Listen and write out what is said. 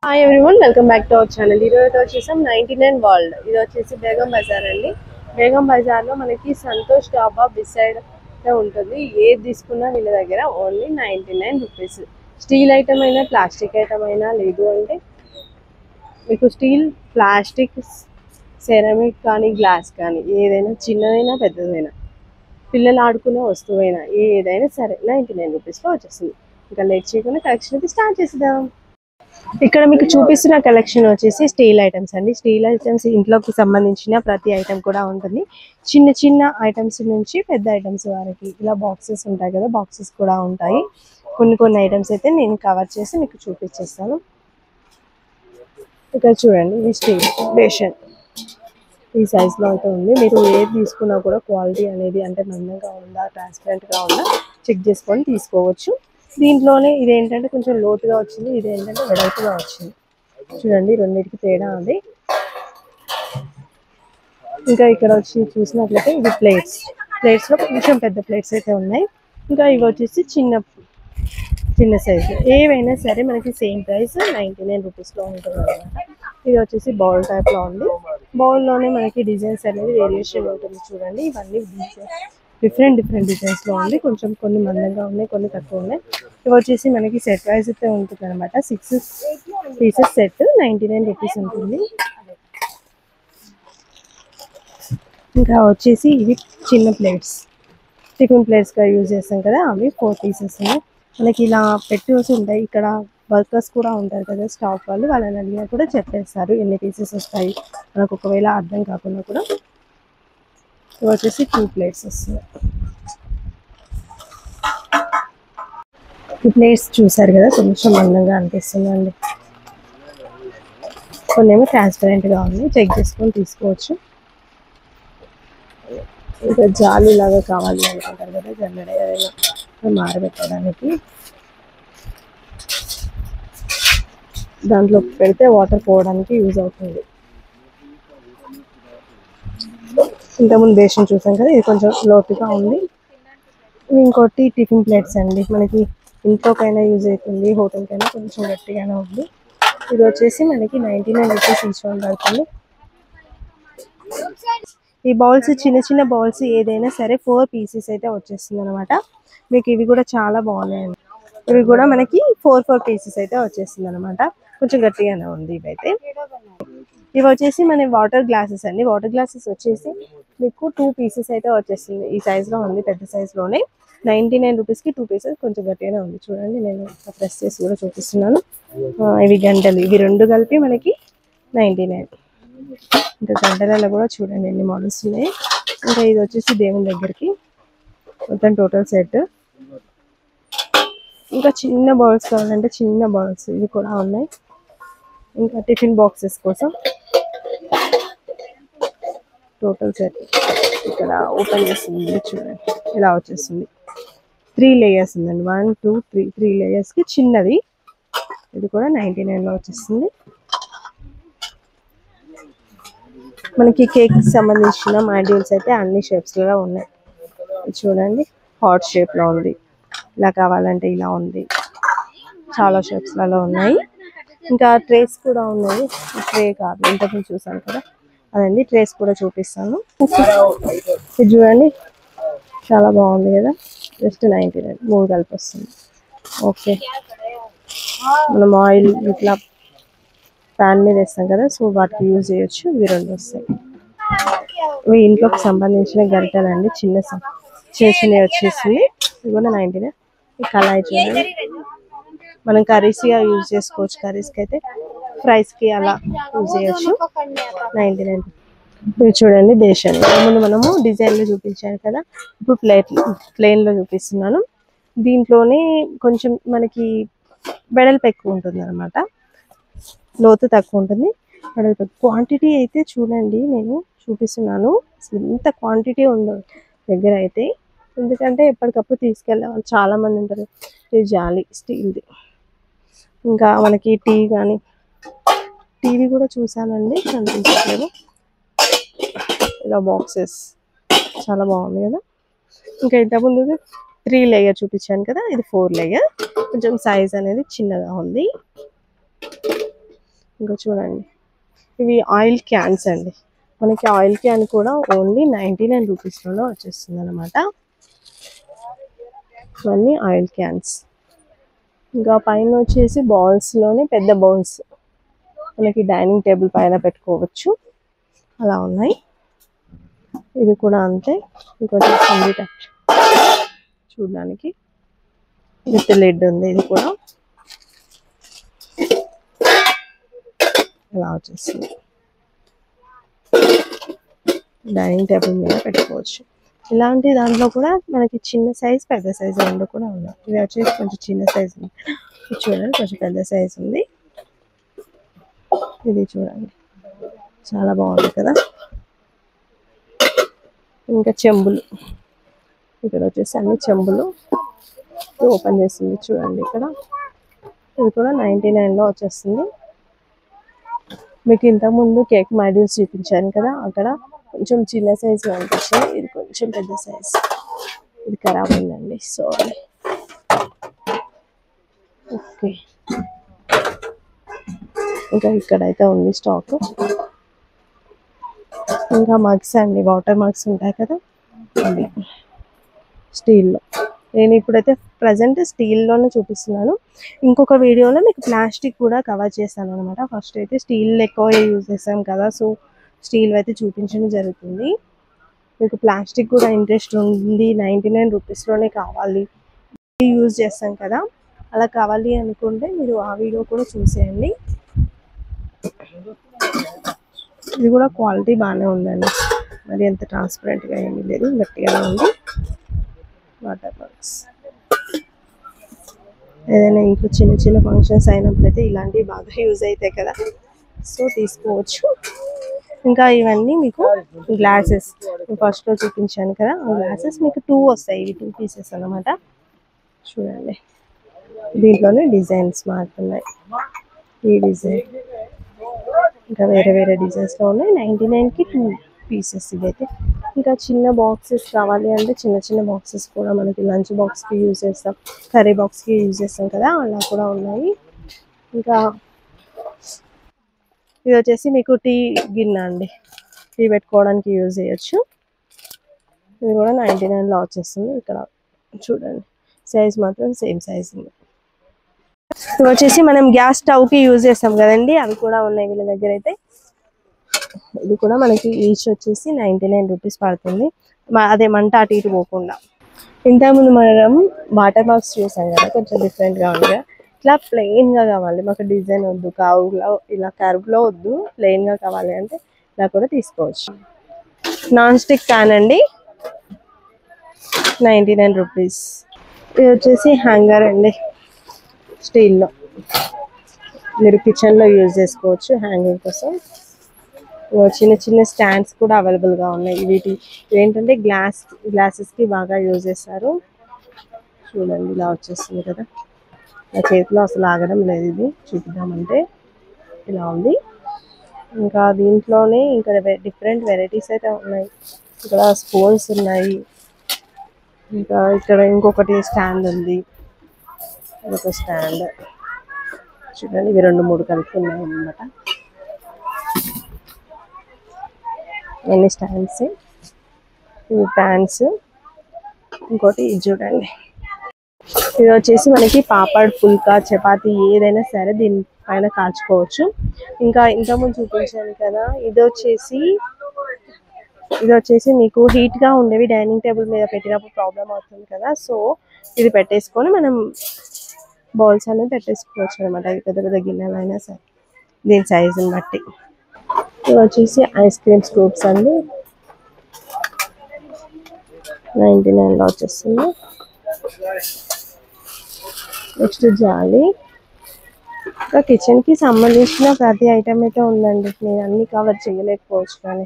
Hi everyone, welcome back to our channel. ఈరోజు వచ్చేసాం 99 world. ఇది వచ్చేసి బేగం బజార్ అండి. బేగం బజార్లో మనకి సంతోష్ డాబా బిసైడ్ ఉంటుంది. ఏది తీసుకున్నా వీళ్ళ దగ్గర ఓన్లీ 99 రూపీస్. స్టీల్ ఐటమ్ అయినా ప్లాస్టిక్ ఐటమ్ అయినా, లేదు అంటే మీకు స్టీల్, ప్లాస్టిక్, సెరామిక్ కానీ గ్లాస్ కానీ ఏదైనా చిన్నదైనా పెద్దదైనా పిల్లలు ఆడుకునే వస్తువైనా ఏదైనా సరే 99 రూపీస్లో వచ్చేస్తుంది. ఇంకా లేట్ చేయకుండా కలెక్షన్ అయితే స్టార్ట్ చేద్దాం. ఇక్కడ మీకు చూపిస్తున్న కలెక్షన్ వచ్చేసి స్టీల్ ఐటమ్స్ అండి. స్టీల్ ఐటమ్స్ ఇంట్లోకి సంబంధించిన ప్రతి ఐటమ్ కూడా ఉంటుంది. చిన్న చిన్న ఐటమ్స్ నుంచి పెద్ద ఐటమ్స్ వరకు ఇలా బాక్సెస్ ఉంటాయి కదా, బాక్సెస్ కూడా ఉంటాయి. కొన్ని ఐటమ్స్ అయితే నేను కవర్ చేసి మీకు చూపించేస్తాను. ఇక్కడ చూడండి, ఇది స్టీల్ బేషన్ ఈ సైజులో అయితే ఉంది. మీరు ఏది తీసుకున్నా కూడా క్వాలిటీ అనేది అంటే మందంగా ఉందా, ట్రాన్స్పరెంట్గా ఉందా చెక్ చేసుకొని తీసుకోవచ్చు. దీంట్లోనే ఇదేంటంటే కొంచెం లోతుగా వచ్చింది, ఇదేంటంటే వెడల్పుగా వచ్చింది. చూడండి, రెండింటికి తేడా ఉంది. ఇంకా ఇక్కడ వచ్చి చూసినట్లయితే ఇది ప్లేట్స్లో కొంచెం పెద్ద ప్లేట్స్ అయితే ఉన్నాయి. ఇంకా ఇవి వచ్చేసి చిన్న సైజు. ఏవైనా సరే మనకి సేమ్ ప్రైస్ 99 రూపీస్లో ఉంటుంది అనమాట. ఇది వచ్చేసి బౌల్ టైప్లో ఉంది. బౌల్లోనే మనకి డిజైన్స్ అనేది వేరియేషన్ ఉంటుంది. చూడండి, ఇవన్నీ డిఫరెంట్ డిజైన్స్లో ఉంది. కొన్ని మందంగా ఉన్నాయి, కొన్ని తక్కువ ఉన్నాయి. ఇవి వచ్చేసి మనకి సెట్ వైజ్ అయితే ఉంటుంది అనమాట. 6 పీసెస్ సెట్ 99 రూపీస్ ఉంటుంది. ఇంకా వచ్చేసి ఇవి చిన్న ప్లేట్స్, టిఫిన్ ప్లేట్స్గా యూజ్ చేస్తాం కదా, అవి 4 పీసెస్ ఉన్నాయి. మనకి ఇలా పెట్టి ఉంటాయి. ఇక్కడ వర్కర్స్ కూడా ఉంటారు కదా, స్టాఫ్ వాళ్ళని అడిగినా కూడా చెప్పేస్తారు ఎన్ని పీసెస్ వస్తాయి మనకు. ఒకవేళ అర్థం కాకుండా కూడా ఇవి వచ్చేసి 2 ప్లేట్స్ వస్తున్నాయి. ఈ ప్లేట్స్ చూసారు కదా, కొంచెం అందంగా అనిపిస్తుందండి. కొన్ని ఏమో ట్రాన్స్పరెంట్గా ఉంది, చెక్ చేసుకొని తీసుకోవచ్చు. ఇంకా జాలి లాగా కావాలి అనుకుంటారు కదా, జల్లెడ ఏదైనా మారబెట్టడానికి దాంట్లో పెడితే వాటర్ పోవడానికి యూజ్ అవుతుంది. ఇంతకుముందు బేషన్ చూసాం కదా, ఇది కొంచెం లోతుగా ఉంది. ఇంకోటి టిఫిన్ ప్లేట్స్ అండి, మనకి ఇంట్లోకైనా యూజ్ అవుతుంది, హోటల్కైనా కొంచెం గట్టిగానే ఉంది. ఇది వచ్చేసి మనకి 99 రూపీస్ ఈచ్ వన్ పడుతుంది. ఈ బౌల్స్ చిన్న బౌల్స్ ఏదైనా సరే 4 పీసెస్ అయితే వచ్చేస్తుంది అనమాట. మీకు ఇవి కూడా చాలా బాగున్నాయండి. ఇవి కూడా మనకి 4 పీసెస్ అయితే వచ్చేస్తుంది అనమాట. కొంచెం గట్టిగానే ఉంది. ఇవి వచ్చేసి మన వాటర్ గ్లాసెస్ అండి. వాటర్ గ్లాసెస్ వచ్చేసి మీకు 2 పీసెస్ అయితే వచ్చేస్తుంది. ఈ సైజులో ఉంది, పెద్ద సైజులోనే 99 రూపీస్కి 2 పీసెస్. కొంచెం గట్టిగానే ఉంది. చూడండి, నేను ప్రెస్ చేసి కూడా చూపిస్తున్నాను. ఇవి గంటలు, ఇవి రెండు కలిపి మనకి 99. ఇంకా గంటలలో కూడా చూడండి ఎన్ని మోడల్స్ ఉన్నాయి. ఇంకా ఇది వచ్చేసి దేవుని దగ్గరికి మొత్తం టోటల్ సెట్. ఇంకా చిన్న బౌల్స్ కావాలంటే చిన్న బౌల్స్ ఇవి కూడా ఉన్నాయి. ఇంకా టిఫిన్ బాక్సెస్ కోసం టోటల్ సెట్ ఇక్కడ ఓపెన్ చేస్తుంది. చూడండి, ఇలా వచ్చేస్తుంది. 3 లేయర్స్ ఉందండి. 1 2 3 లేయర్స్కి చిన్నది. ఇది కూడా 99లో వచ్చేస్తుంది. మనకి కేక్ సంబంధించిన మాడ్యూల్స్ అయితే అన్ని షేప్స్లో ఉన్నాయి. చూడండి, హార్ట్ షేప్లో ఉంది, ఇలా కావాలంటే ఇలా ఉంది, చాలా షేప్స్లలో ఉన్నాయి. ఇంకా ట్రేస్ కూడా ఉన్నాయి. ట్రే కాదు, ఇంతకుముందు చూసాను కదా అదండి. ట్రేస్ కూడా చూపిస్తాను. ఇది చూడండి, చాలా బాగుంది కదా, జస్ట్ 99, 3 కలిపి వస్తుంది. ఓకే, మనం ఆయిల్ ఇట్లా ప్యాన్ మీద వేస్తాం కదా, సో వాటికి యూజ్ చేయొచ్చు. ఇవి 2 వస్తాయి. ఇవి ఇంట్లోకి సంబంధించిన గరిటెలండి, చిన్నవి వచ్చేసింది. ఇవి కూడా 99. ఈ కళాయి చూడండి, మనం కర్రీస్గా యూజ్ చేసుకోవచ్చు. కర్రీస్కి అయితే, ఫ్రైస్కి అలా యూజ్ చేయొచ్చు. 99. ఇవి చూడండి, బేషన్. ముందు మనము డిజైన్లో చూపించాను కదా, ఇప్పుడు ప్లెయిన్లో చూపిస్తున్నాను. దీంట్లోనే కొంచెం మనకి వెడల్పు ఎక్కువ ఉంటుంది అనమాట, లోతు తక్కువ ఉంటుంది. క్వాంటిటీ అయితే చూడండి, నేను చూపిస్తున్నాను. ఎంత క్వాంటిటీ ఉందో దగ్గర అయితే, ఎందుకంటే ఎప్పటికప్పుడు తీసుకెళ్ళే వాళ్ళు చాలా మంది ఉంటారు. ఇది జాలి స్టీల్ది. ఇంకా మనకి టీవీ కూడా చూసానండి, కనిపించట్లేదు. ఇలా బాక్సెస్ చాలా బాగుంది కదా. ఇంకా ఇంతకుముందు 3 లేయర్ చూపించాను కదా, ఇది 4 లేయర్. కొంచెం సైజ్ అనేది చిన్నగా ఉంది. ఇంకా చూడండి, ఇవి ఆయిల్ క్యాన్స్ అండి. మనకి ఆయిల్ క్యాన్ కూడా ఓన్లీ 99 రూపీస్లోనే వచ్చేస్తుంది అనమాట. ఇవన్నీ ఆయిల్ క్యాన్స్. ఇంకా పైన వచ్చేసి బౌల్స్లోనే పెద్ద బౌల్స్, మనకి డైనింగ్ టేబుల్ పైన పెట్టుకోవచ్చు అలా ఉన్నాయి. ఇది కూడా అంతే. ఇంకోటి చూడడానికి విత్ లిడ్ ఉంది. ఇది కూడా ఇలా వచ్చేస్తుంది. డైనింగ్ టేబుల్ మీద పెట్టుకోవచ్చు. ఇలాంటి దాంట్లో కూడా మనకి చిన్న సైజ్ పెద్ద సైజ్ రెండు కూడా ఉన్నాయి. ఇది వచ్చేసి కొంచెం చిన్న సైజ్ ఉంది. ఇది చూడండి కొంచెం పెద్ద సైజ్ ఉంది. ఇది చూడండి చాలా బాగుంది కదా. ఇంకా చెంబులు, ఇక్కడ వచ్చేసి అన్ని చెంబులు ఓపెన్ చేస్తుంది చూడండి. ఇక్కడ ఇది కూడా 99లో వచ్చేస్తుంది. మీకు ఇంతకుముందు కేక్ మాడ్యూల్స్ చూపించాను కదా, అక్కడ కొంచెం చిన్న సైజు అనిపించింది. ఇది కొంచెం పెద్ద సైజ్. ఇది ఖరాబ్ అయిందండి, సారీ. ఓకే, ఇంకా ఇక్కడైతే ఉంది స్టాక్. ఇంకా మగ్స్ అండి, వాటర్ మగ్స్ ఉంటాయి కదా, అది స్టీల్లో. నేను ఇప్పుడైతే ప్రజెంట్ స్టీల్లోనే చూపిస్తున్నాను. ఇంకొక వీడియోలో మీకు ప్లాస్టిక్ కూడా కవర్ చేస్తాను అనమాట. ఫస్ట్ అయితే స్టీల్ ఎక్కువ యూజ్ చేస్తాం కదా, సో స్టీల్ అయితే చూపించడం జరుగుతుంది. మీకు ప్లాస్టిక్ కూడా ఇంట్రెస్ట్ ఉంది, 99 రూపీస్లోనే కావాలి, యూజ్ చేస్తాం కదా, అలా కావాలి అనుకుంటే మీరు ఆ వీడియో కూడా చూసేయండి. ఇది కూడా క్వాలిటీ బాగానే ఉందండి, మరి ఎంత ట్రాన్స్పరెంట్గా ఏమీ లేదు, గట్టిగానే ఉంది. వాటర్ బాక్స్ ఏదైనా ఇంట్లో చిన్న చిన్న ఫంక్షన్స్ అయినప్పుడైతే ఇలాంటివి బాగా యూజ్ అవుతాయి కదా, సో తీసుకోవచ్చు. ఇంకా ఇవన్నీ మీకు గ్లాసెస్, ఫస్ట్లో చూపించాను కదా, ఆ గ్లాసెస్ మీకు 2 వస్తాయి. ఇవి 2 పీసెస్ అన్నమాట. చూడండి, దీంట్లోనే డిజైన్స్ మారుతున్నాయి. ఈ డిజైన్ ఇంకా వేరే వేరే డిజైన్స్లో ఉన్నాయి. 99కి 2 పీసెస్ ఇవైతే. ఇంకా చిన్న బాక్సెస్ కావాలి అంటే చిన్న చిన్న బాక్సెస్ కూడా మనకి లంచ్ బాక్స్కి యూజ్ చేస్తాం, కర్రీ బాక్స్కి యూజ్ చేస్తాం కదా, అలా కూడా ఉన్నాయి. ఇంకా ఇది వచ్చేసి మీకు టీ గిన్నె అండి, టీ పెట్టుకోవడానికి యూజ్ చేయొచ్చు. ఇది కూడా 99లో వచ్చేస్తుంది. ఇక్కడ చూడండి, సైజ్ మాత్రం సేమ్ సైజ్ ఉంది. ఇవి వచ్చేసి మనం గ్యాస్ స్టవ్కి యూజ్ చేస్తాం కదండి, అవి కూడా ఉన్నాయి వీళ్ళ దగ్గర అయితే. ఇది కూడా మనకి ఈచ్ వచ్చేసి 99 రూపీస్ పడుతుంది. అదే మంట అటు ఇటు పోకుండా. ఇంతకుముందు మనం వాటర్ బాక్స్ చూసాం కదా, కొంచెం డిఫరెంట్గా ఉంది. ఇట్లా ప్లెయిన్గా కావాలి, మాకు డిజైన్ వద్దు, కావులో ఇలా కర్వ్లో వద్దు, ప్లెయిన్గా కావాలి అంటే ఇలా కూడా తీసుకోవచ్చు. నాన్ స్టిక్ ప్యాన్ అండి, 99 రూపీస్. ఇది వచ్చేసి హ్యాంగర్ అండి, స్టీల్లో, మీరు కిచెన్లో యూజ్ చేసుకోవచ్చు హ్యాంగింగ్ కోసం. చిన్న చిన్న స్టాండ్స్ కూడా అవైలబుల్గా ఉన్నాయి. వీటి ఏంటంటే గ్లాసెస్కి బాగా యూజ్ చేస్తారు. చూడండి ఇలా వచ్చేస్తుంది కదా, నా చేతిలో అసలు ఆగడం లేదు. ఇది చూపిద్దామంటే ఇలా ఉంది. ఇంకా దీంట్లోనే ఇంకా డిఫరెంట్ వెరైటీస్ అయితే ఉన్నాయి. ఇక్కడ స్పూన్స్ ఉన్నాయి, ఇంకా ఇక్కడ ఇంకొకటి స్టాండ్ ఉంది, ఇదొక స్టాండ్. చూడండి, ఇవి 2-3 కలిపి ఉన్నాయి అన్నమాట. ఎన్ని స్టాండ్స్, ఇవి ప్యాన్స్. ఇంకోటి ఇది చూడండి, ఇది వచ్చేసి మనకి పాపడ్, పుల్కా, చపాతి ఏదైనా సరే దీనిపైన కాల్చుకోవచ్చు. ఇంకా ఇంతకుముందు చూపించాను కదా, ఇది వచ్చేసి మీకు హీట్గా ఉండేవి డైనింగ్ టేబుల్ మీద పెట్టినప్పుడు ప్రాబ్లం అవుతుంది కదా, సో ఇది పెట్టేసుకొని మనం బౌల్స్ అనేది పెట్టేసుకోవచ్చు అనమాట. పెద్ద పెద్ద గిన్నెలు అయినా సరే దీని సైజుని బట్టి. ఇది వచ్చేసి ఐస్ క్రీమ్ స్కూప్స్ అండి, 99లో వచ్చేస్తుంది. నెక్స్ట్ జాలి. ఇంకా కిచెన్కి సంబంధించిన ప్రతి ఐటమ్ అయితే ఉందండి, నేను అన్ని కవర్ చేయలేకపోవచ్చు కానీ